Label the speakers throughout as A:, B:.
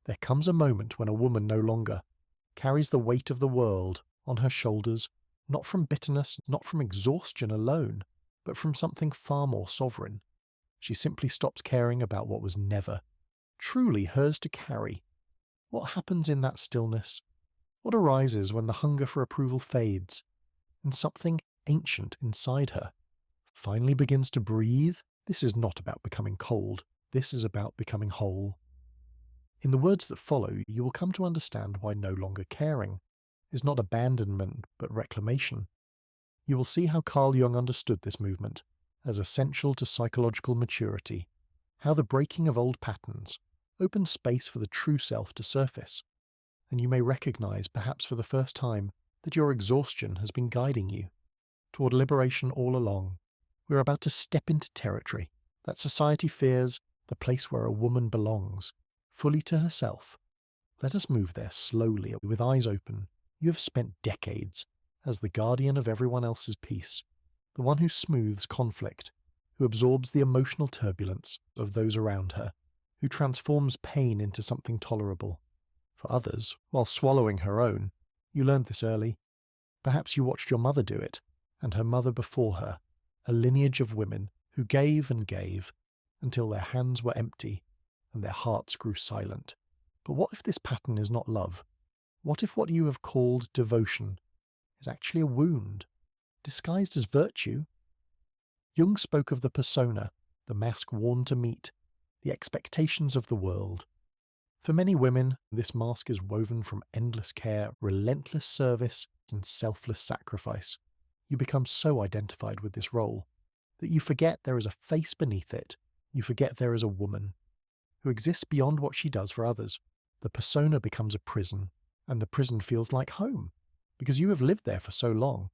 A: There comes a moment when a woman no longer carries the weight of the world on her shoulders, not from bitterness, not from exhaustion alone, but from something far more sovereign. She simply stops caring about what was never truly hers to carry. What happens in that stillness? What arises when the hunger for approval fades, and something ancient inside her finally begins to breathe? This is not about becoming cold. This is about becoming whole. In the words that follow, you will come to understand why no longer caring is not abandonment but reclamation. You will see how Carl Jung understood this movement as essential to psychological maturity, how the breaking of old patterns opens space for the true self to surface, and you may recognize, perhaps for the first time, that your exhaustion has been guiding you toward liberation all along. We're about to step into territory that society fears, the place where a woman belongs, fully to herself. Let us move there slowly, with eyes open. You have spent decades as the guardian of everyone else's peace, the one who smooths conflict, who absorbs the emotional turbulence of those around her, who transforms pain into something tolerable. For others, while swallowing her own, you learned this early. Perhaps you watched your mother do it, and her mother before her, a lineage of women who gave and gave until their hands were empty and their hearts grew silent. But what if this pattern is not love? What if what you have called devotion is actually a wound, disguised as virtue? Jung spoke of the persona, the mask worn to meet the expectations of the world. For many women, this mask is woven from endless care, relentless service, and selfless sacrifice. You become so identified with this role that you forget there is a face beneath it. You forget there is a woman who exists beyond what she does for others. The persona becomes a prison, and the prison feels like home, because you have lived there for so long.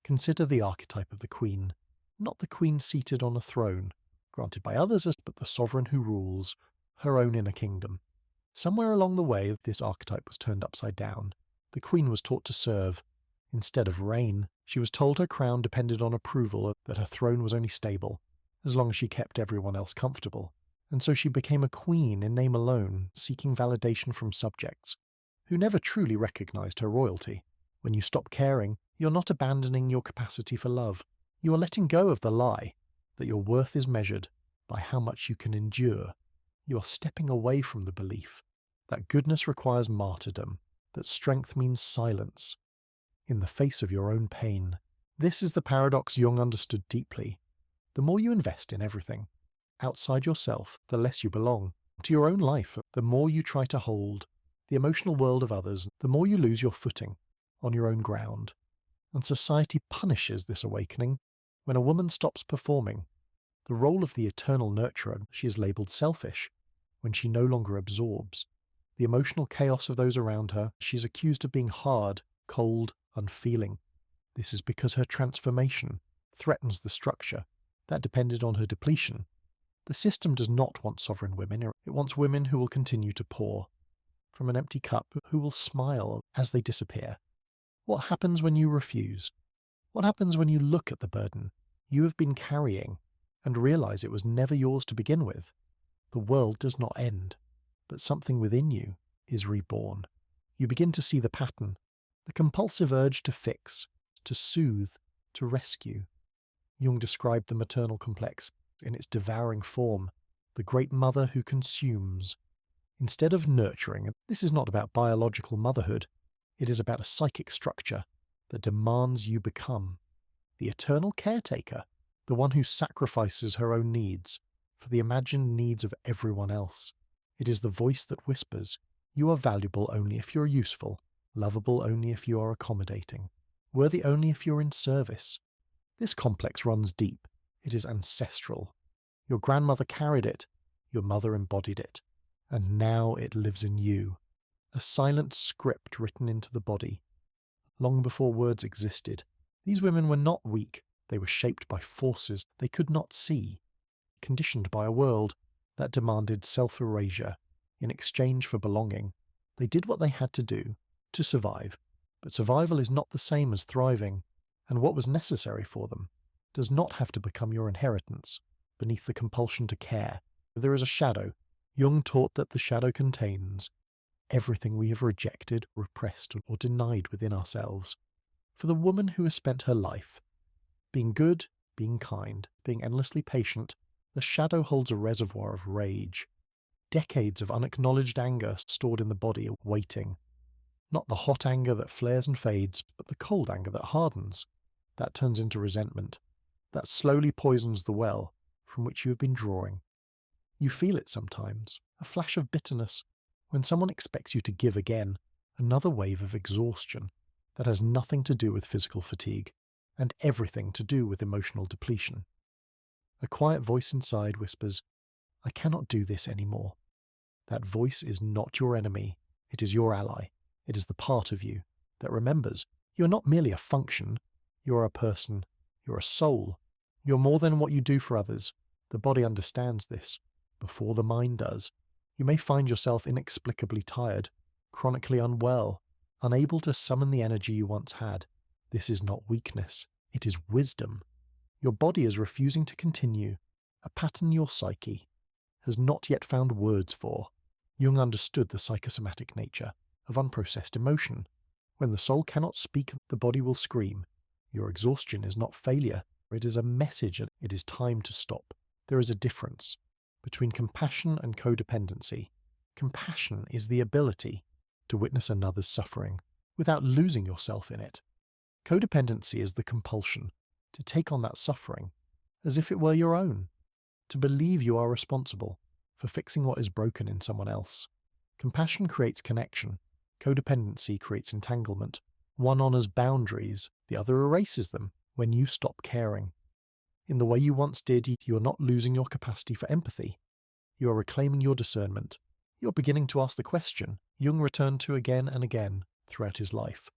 A: Consider the archetype of the queen, not the queen seated on a throne, granted by others, but the sovereign who rules her own inner kingdom. Somewhere along the way, this archetype was turned upside down. The queen was taught to serve instead of reign. She was told her crown depended on approval, that her throne was only stable as long as she kept everyone else comfortable. And so she became a queen in name alone, seeking validation from subjects who never truly recognized her royalty. When you stop caring, you're not abandoning your capacity for love. You are letting go of the lie that your worth is measured by how much you can endure. You are stepping away from the belief that goodness requires martyrdom, that strength means silence in the face of your own pain. This is the paradox Jung understood deeply. The more you invest in everything outside yourself, the less you belong to your own life. The more you try to hold the emotional world of others, the more you lose your footing on your own ground. And society punishes this awakening. When a woman stops performing the role of the eternal nurturer, she is labeled selfish. When she no longer absorbs the emotional chaos of those around her, she is accused of being hard, cold, unfeeling. This is because her transformation threatens the structure that depended on her depletion. The system does not want sovereign women. It wants women who will continue to pour from an empty cup, who will smile as they disappear. What happens when you refuse? What happens when you look at the burden you have been carrying and realize it was never yours to begin with? The world does not end, but something within you is reborn. You begin to see the pattern, the compulsive urge to fix, to soothe, to rescue. Jung described the maternal complex in its devouring form, the great mother who consumes. Instead of nurturing, this is not about biological motherhood. It is about a psychic structure that demands you become the eternal caretaker, the one who sacrifices her own needs for the imagined needs of everyone else. It is the voice that whispers, you are valuable only if you're useful, lovable only if you are accommodating, worthy only if you're in service. This complex runs deep. It is ancestral. Your grandmother carried it, your mother embodied it, and now it lives in you. A silent script written into the body. Long before words existed, these women were not weak. They were shaped by forces they could not see, conditioned by a world that demanded self-erasure in exchange for belonging. They did what they had to do to survive, but survival is not the same as thriving, and what was necessary for them does not have to become your inheritance. Beneath the compulsion to care, there is a shadow. Jung taught that the shadow contains everything we have rejected, repressed, or denied within ourselves. For the woman who has spent her life being good, being kind, being endlessly patient, the shadow holds a reservoir of rage. Decades of unacknowledged anger stored in the body waiting. Not the hot anger that flares and fades, but the cold anger that hardens. That turns into resentment. That slowly poisons the well from which you have been drawing. You feel it sometimes, a flash of bitterness, when someone expects you to give again, another wave of exhaustion that has nothing to do with physical fatigue, and everything to do with emotional depletion. A quiet voice inside whispers, "I cannot do this anymore." That voice is not your enemy, it is your ally. It is the part of you that remembers you are not merely a function, you are a person, you're a soul, you're more than what you do for others. The body understands this, before the mind does. You may find yourself inexplicably tired, chronically unwell, unable to summon the energy you once had. This is not weakness, it is wisdom. Your body is refusing to continue, a pattern your psyche has not yet found words for. Jung understood the psychosomatic nature of unprocessed emotion. When the soul cannot speak, the body will scream. Your exhaustion is not failure, it is a message, and it is time to stop. There is a difference between compassion and codependency. Compassion is the ability to witness another's suffering without losing yourself in it. Codependency is the compulsion to take on that suffering as if it were your own, to believe you are responsible for fixing what is broken in someone else. Compassion creates connection. Codependency creates entanglement. One honors boundaries, the other erases them when you stop caring. In the way you once did, you are not losing your capacity for empathy. You are reclaiming your discernment. You are beginning to ask the question Jung returned to again and again throughout his life.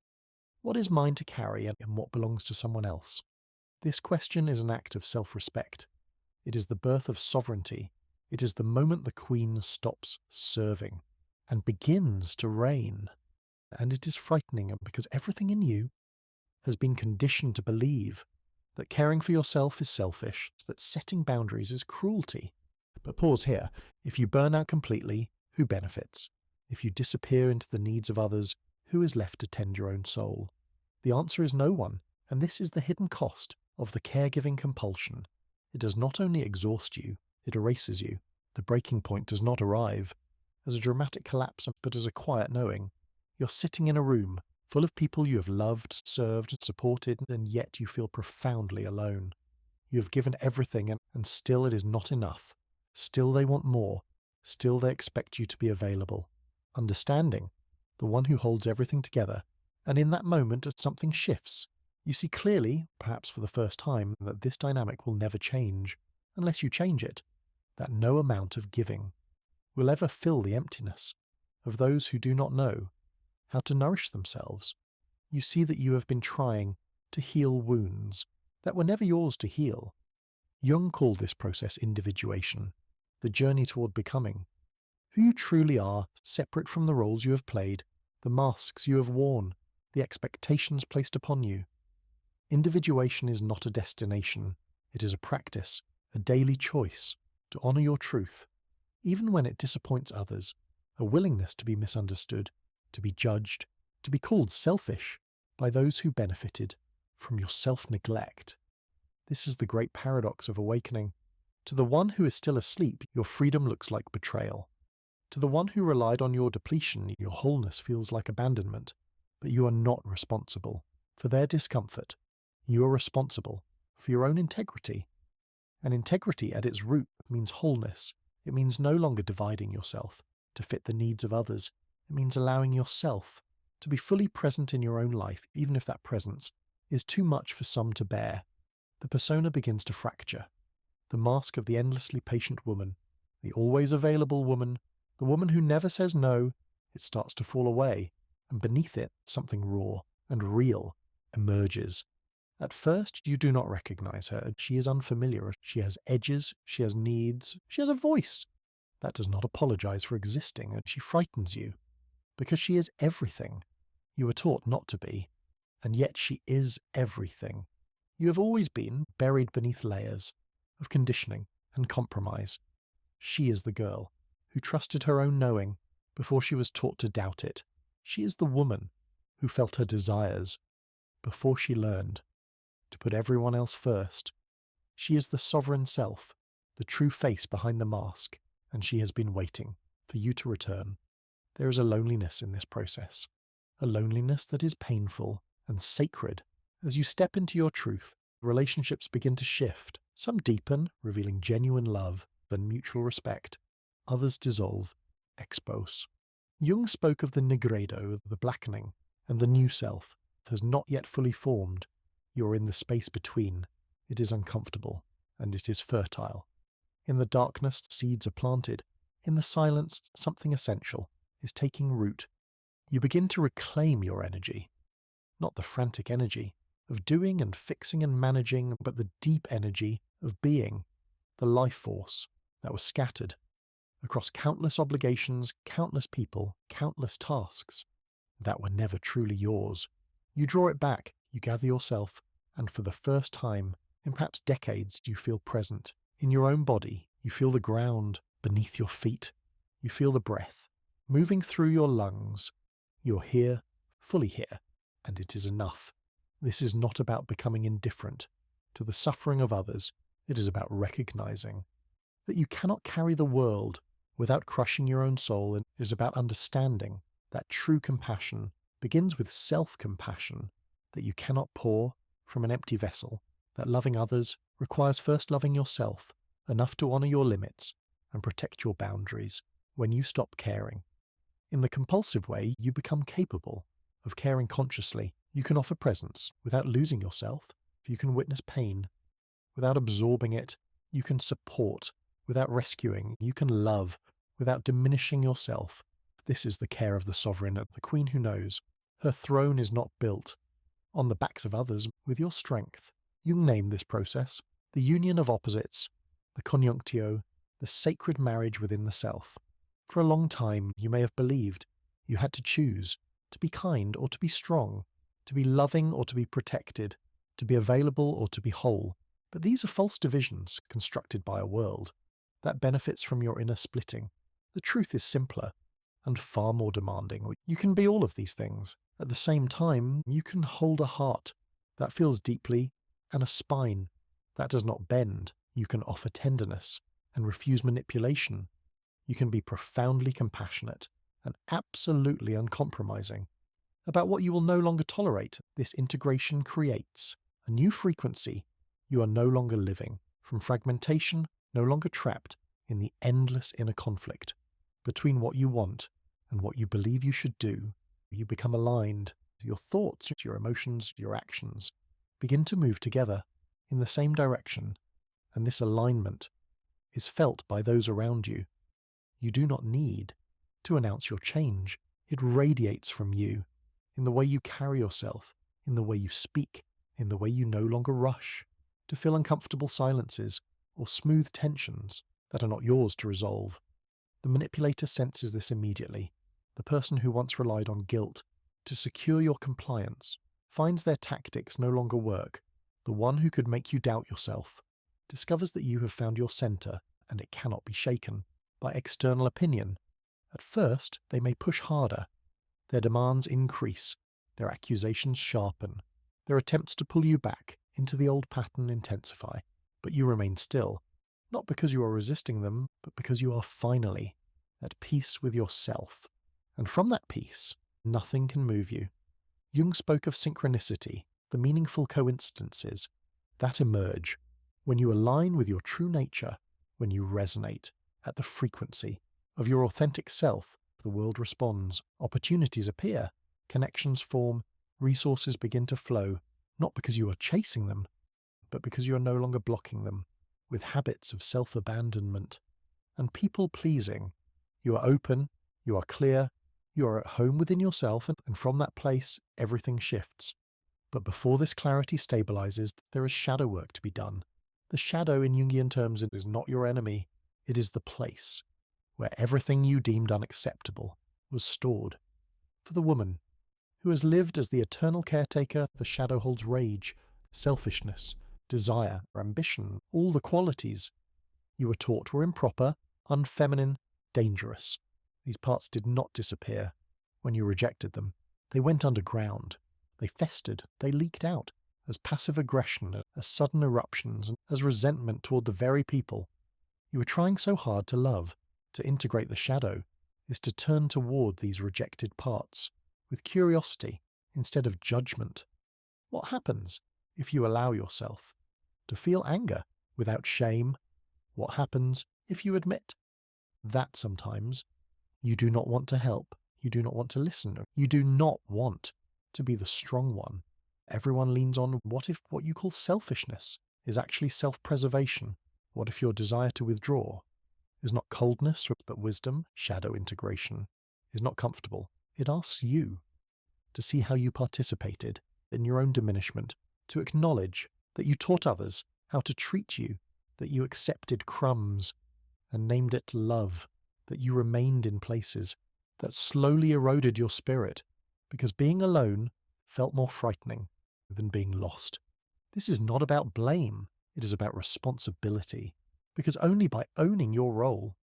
A: What is mine to carry and what belongs to someone else? This question is an act of self-respect. It is the birth of sovereignty. It is the moment the queen stops serving and begins to reign. And it is frightening because everything in you has been conditioned to believe that caring for yourself is selfish, that setting boundaries is cruelty. But pause here. If you burn out completely, who benefits? If you disappear into the needs of others, who is left to tend your own soul? The answer is no one, and this is the hidden cost of the caregiving compulsion. It does not only exhaust you, it erases you. The breaking point does not arrive as a dramatic collapse, but as a quiet knowing. You're sitting in a room full of people you have loved, served, and supported, and yet you feel profoundly alone. You have given everything, and still it is not enough. Still they want more. Still they expect you to be available. Understanding, the one who holds everything together, and in that moment something shifts. You see clearly, perhaps for the first time, that this dynamic will never change, unless you change it, that no amount of giving will ever fill the emptiness of those who do not know how to nourish themselves. You see that you have been trying to heal wounds that were never yours to heal. Jung called this process individuation, the journey toward becoming who you truly are, separate from the roles you have played, the masks you have worn, the expectations placed upon you. Individuation is not a destination, it is a practice, a daily choice to honor your truth, even when it disappoints others, a willingness to be misunderstood, to be judged, to be called selfish by those who benefited from your self-neglect. This is the great paradox of awakening. To the one who is still asleep, your freedom looks like betrayal. To the one who relied on your depletion, your wholeness feels like abandonment. But you are not responsible for their discomfort. You are responsible for your own integrity. And integrity at its root means wholeness. It means no longer dividing yourself to fit the needs of others. It means allowing yourself to be fully present in your own life, even if that presence is too much for some to bear. The persona begins to fracture. The mask of the endlessly patient woman, the always available woman, the woman who never says no, it starts to fall away, and beneath it, something raw and real emerges. At first, you do not recognize her. She is unfamiliar. She has edges, she has needs, she has a voice. That does not apologize for existing, and she frightens you, because she is everything you were taught not to be, and yet she is everything. You have always been buried beneath layers of conditioning and compromise. She is the girl who trusted her own knowing, before she was taught to doubt it. She is the woman who felt her desires before she learned to put everyone else first. She is the sovereign self, the true face behind the mask, and she has been waiting for you to return. There is a loneliness in this process, a loneliness that is painful and sacred. As you step into your truth, relationships begin to shift. Some deepen, revealing genuine love and mutual respect. Others dissolve, expose. Jung spoke of the nigredo, the blackening, and the new self that has not yet fully formed. You are in the space between. It is uncomfortable, and it is fertile. In the darkness, seeds are planted. In the silence, something essential is taking root. You begin to reclaim your energy, not the frantic energy of doing and fixing and managing, but the deep energy of being, the life force that was scattered across countless obligations, countless people, countless tasks that were never truly yours. You draw it back, you gather yourself, and for the first time in perhaps decades you feel present. In your own body, you feel the ground beneath your feet. You feel the breath moving through your lungs. You're here, fully here, and it is enough. This is not about becoming indifferent to the suffering of others. It is about recognizing that you cannot carry the world without crushing your own soul, and it is about understanding that true compassion begins with self-compassion, that you cannot pour from an empty vessel, that loving others requires first loving yourself enough to honor your limits and protect your boundaries. When you stop caring in the compulsive way, you become capable of caring consciously. You can offer presence without losing yourself. You can witness pain without absorbing it. You can support without rescuing. You can love without diminishing yourself. This is the care of the sovereign, the queen who knows. Her throne is not built on the backs of others with your strength. Jung named this process the union of opposites, the conjunctio, the sacred marriage within the self. For a long time, you may have believed you had to choose to be kind or to be strong, to be loving or to be protected, to be available or to be whole. But these are false divisions constructed by a world that benefits from your inner splitting. The truth is simpler and far more demanding. You can be all of these things. At the same time, you can hold a heart that feels deeply and a spine that does not bend. You can offer tenderness and refuse manipulation. You can be profoundly compassionate and absolutely uncompromising about what you will no longer tolerate. This integration creates a new frequency. You are no longer living from fragmentation, no longer trapped in the endless inner conflict between what you want and what you believe you should do. You become aligned. Your thoughts, your emotions, your actions begin to move together in the same direction, and this alignment is felt by those around you. You do not need to announce your change. It radiates from you in the way you carry yourself, in the way you speak, in the way you no longer rush to fill uncomfortable silences or smooth tensions that are not yours to resolve. The manipulator senses this immediately. The person who once relied on guilt to secure your compliance finds their tactics no longer work. The one who could make you doubt yourself discovers that you have found your center and it cannot be shaken by external opinion. At first, they may push harder. Their demands increase. Their accusations sharpen. Their attempts to pull you back into the old pattern intensify. But you remain still, not because you are resisting them, but because you are finally at peace with yourself. And from that peace, nothing can move you. Jung spoke of synchronicity, the meaningful coincidences that emerge when you align with your true nature, when you resonate at the frequency of your authentic self. The world responds, opportunities appear, connections form, resources begin to flow, not because you are chasing them, but because you are no longer blocking them with habits of self-abandonment and people-pleasing. You are open, you are clear, you are at home within yourself, and from that place, everything shifts. But before this clarity stabilizes, there is shadow work to be done. The shadow in Jungian terms is not your enemy. It is the place where everything you deemed unacceptable was stored. For the woman who has lived as the eternal caretaker, the shadow holds rage, selfishness, desire, ambition, all the qualities you were taught were improper, unfeminine, dangerous. These parts did not disappear when you rejected them. They went underground. They festered. They leaked out as passive aggression, as sudden eruptions, and as resentment toward the very people you were trying so hard to love. To integrate the shadow is to turn toward these rejected parts with curiosity instead of judgment. What happens if you allow yourself to feel anger without shame? What happens if you admit that sometimes you do not want to help, you do not want to listen, you do not want to be the strong one? Everyone leans on what if what you call selfishness is actually self-preservation? What if your desire to withdraw is not coldness but wisdom? Shadow integration is not comfortable. It asks you to see how you participated in your own diminishment, to acknowledge that you taught others how to treat you, that you accepted crumbs and named it love, that you remained in places that slowly eroded your spirit because being alone felt more frightening than being lost. This is not about blame. It is about responsibility, because only by owning your role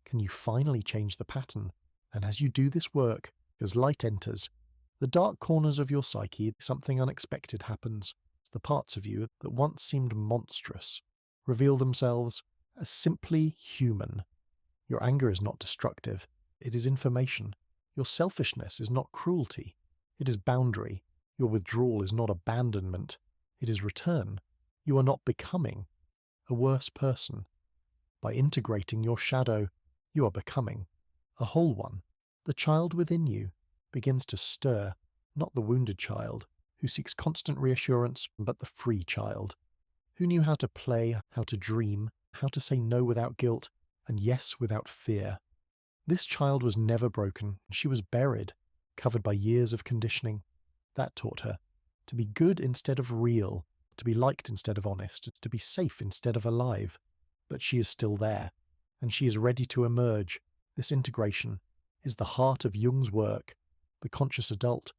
A: can you finally change the pattern. And as you do this work, as light enters the dark corners of your psyche, something unexpected happens. The parts of you that once seemed monstrous reveal themselves as simply human. Your anger is not destructive. It is information. Your selfishness is not cruelty. It is boundary. Your withdrawal is not abandonment. It is return. You are not becoming a worse person. By integrating your shadow, you are becoming a whole one. The child within you begins to stir, not the wounded child who seeks constant reassurance, but the free child who knew how to play, how to dream, how to say no without guilt, and yes without fear. This child was never broken. She was buried, covered by years of conditioning. That taught her to be good instead of real, to be liked instead of honest, to be safe instead of alive. But she is still there, and she is ready to emerge. This integration is the heart of Jung's work, the conscious adult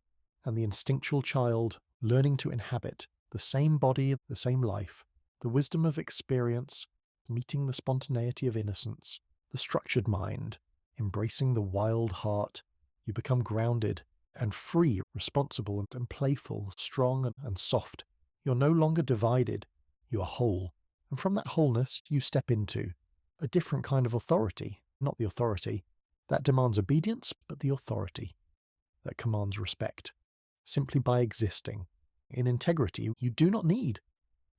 A: and the instinctual child learning to inhabit the same body, the same life, the wisdom of experience, meeting the spontaneity of innocence, the structured mind, embracing the wild heart. You become grounded and free, responsible and playful, strong and soft. You're no longer divided, you are whole. And from that wholeness, you step into a different kind of authority, not the authority that demands obedience, but the authority that commands respect. Simply by existing in integrity, you do not need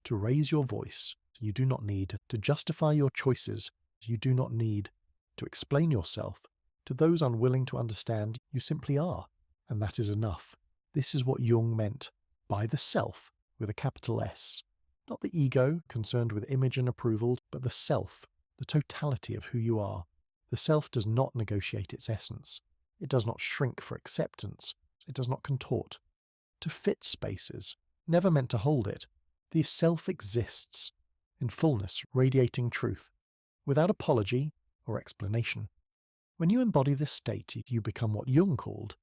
A: to raise your voice. You do not need to justify your choices. You do not need to explain yourself to those unwilling to understand. You simply are, and that is enough. This is what Jung meant by the self with a capital S. Not the ego, concerned with image and approval, but the self, the totality of who you are. The self does not negotiate its essence. It does not shrink for acceptance. It does not contort to fit spaces, never meant to hold it. The self exists in fullness, radiating truth, without apology or explanation. When you embody this state, you become what Jung called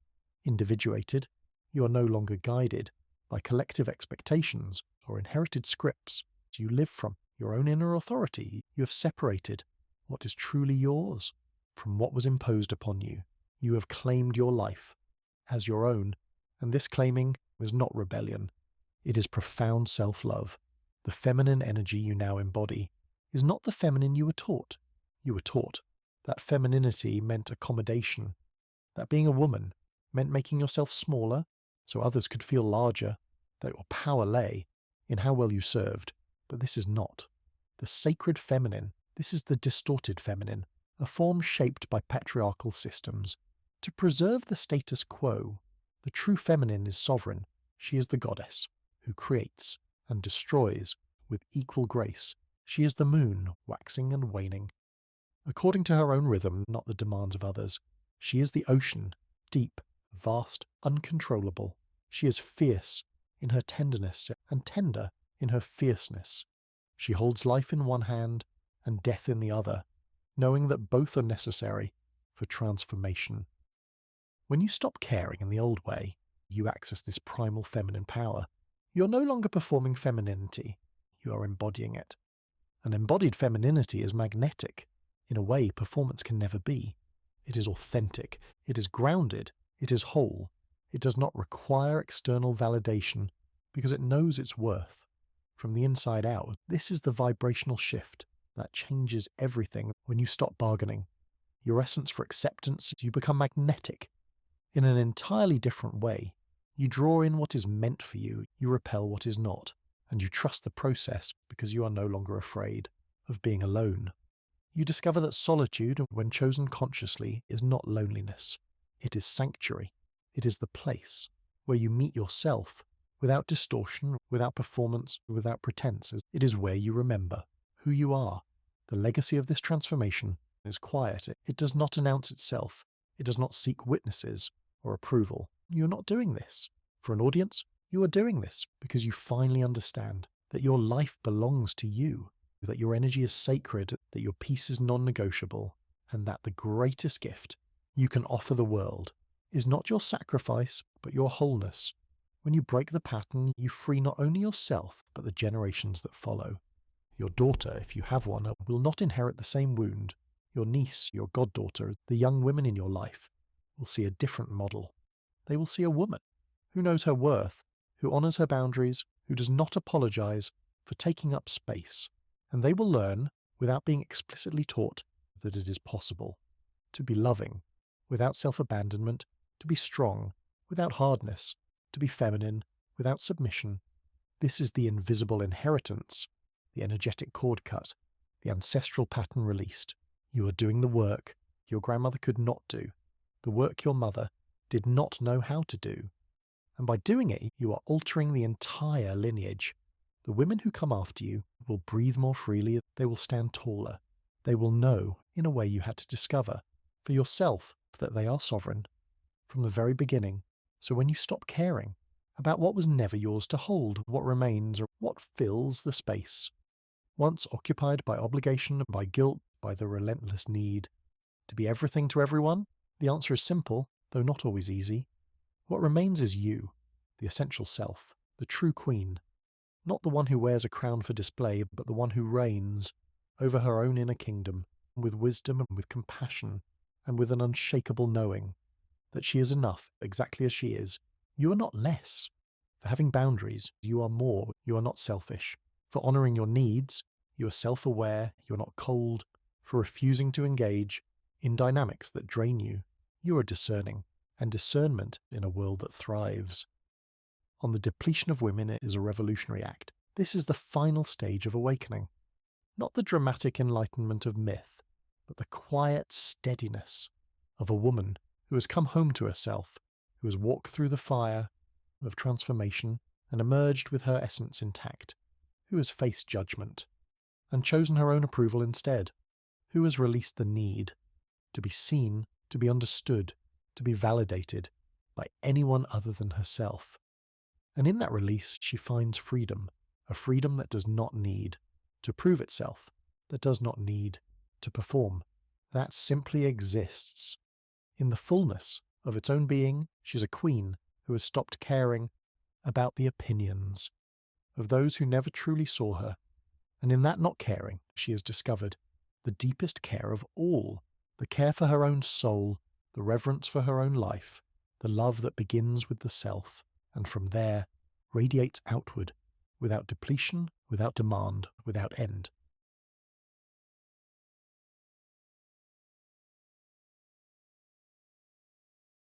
A: individuated. You are no longer guided by collective expectations or inherited scripts. You live from your own inner authority. You have separated what is truly yours from what was imposed upon you. You have claimed your life as your own, and this claiming is not rebellion. It is profound self-love. The feminine energy you now embody is not the feminine you were taught. You were taught that femininity meant accommodation, that being a woman meant making yourself smaller so others could feel larger, that your power lay in how well you served. But this is not the sacred feminine. This is the distorted feminine, a form shaped by patriarchal systems. To preserve the status quo, the true feminine is sovereign. She is the goddess who creates and destroys with equal grace. She is the moon, waxing and waning, according to her own rhythm, not the demands of others. She is the ocean, deep, vast, uncontrollable. She is fierce in her tenderness and tender in her fierceness. She holds life in one hand and death in the other, knowing that both are necessary for transformation. When you stop caring in the old way, you access this primal feminine power. You're no longer performing femininity, you are embodying it. An embodied femininity is magnetic, in a way performance can never be. It is authentic. It is grounded. It is whole. It does not require external validation because it knows its worth. From the inside out, this is the vibrational shift that changes everything when you stop bargaining. Your essence for acceptance, you become magnetic. In an entirely different way, you draw in what is meant for you, you repel what is not, and you trust the process because you are no longer afraid of being alone. You discover that solitude, when chosen consciously, is not loneliness. It is sanctuary. It is the place where you meet yourself without distortion, without performance, without pretense. It is where you remember who you are. The legacy of this transformation is quiet. It does not announce itself. It does not seek witnesses or approval. You're not doing this for an audience. You are doing this because you finally understand that your life belongs to you, that your energy is sacred, that your peace is non-negotiable, and that the greatest gift you can offer the world is not your sacrifice, but your wholeness. When you break the pattern, you free not only yourself, but the generations that follow. Your daughter, if you have one, will not inherit the same wound. Your niece, your goddaughter, the young women in your life will see a different model. They will see a woman who knows her worth, who honors her boundaries, who does not apologize for taking up space. And they will learn, without being explicitly taught, that it is possible to be loving without self-abandonment, to be strong without hardness, to be feminine without submission. This is the invisible inheritance, the energetic cord cut, the ancestral pattern released. You are doing the work your grandmother could not do, the work your mother did not know how to do. And by doing it, you are altering the entire lineage. The women who come after you will breathe more freely, they will stand taller. They will know, in a way you had to discover, for yourself, that they are sovereign from the very beginning. So when you stop caring about what was never yours to hold, what remains, or what fills the space, once occupied by obligation, by guilt, by the relentless need to be everything to everyone, the answer is simple, though not always easy. What remains is you, the essential self, the true queen, not the one who wears a crown for display, but the one who reigns over her own inner kingdom, with wisdom and with compassion, and with an unshakable knowing that she is enough exactly as she is. You are not less. For having boundaries, you are more. You are not selfish. For honoring your needs, you are self-aware. You are not cold. For refusing to engage in dynamics that drain you, you are discerning, and discernment in a world that thrives. On the depletion of women is a revolutionary act. This is the final stage of awakening. Not the dramatic enlightenment of myth, but the quiet steadiness of a woman who has come home to herself, who has walked through the fire of transformation and emerged with her essence intact, who has faced judgment and chosen her own approval instead, who has released the need to be seen, to be understood, to be validated by anyone other than herself. And in that release, she finds freedom, a freedom that does not need to prove itself, that does not need to perform, that simply exists. In the fullness of its own being, she's a queen who has stopped caring about the opinions of those who never truly saw her. And in that not caring, she has discovered the deepest care of all, the care for her own soul, the reverence for her own life, the love that begins with the self, and from there radiates outward, without depletion, without demand, without end.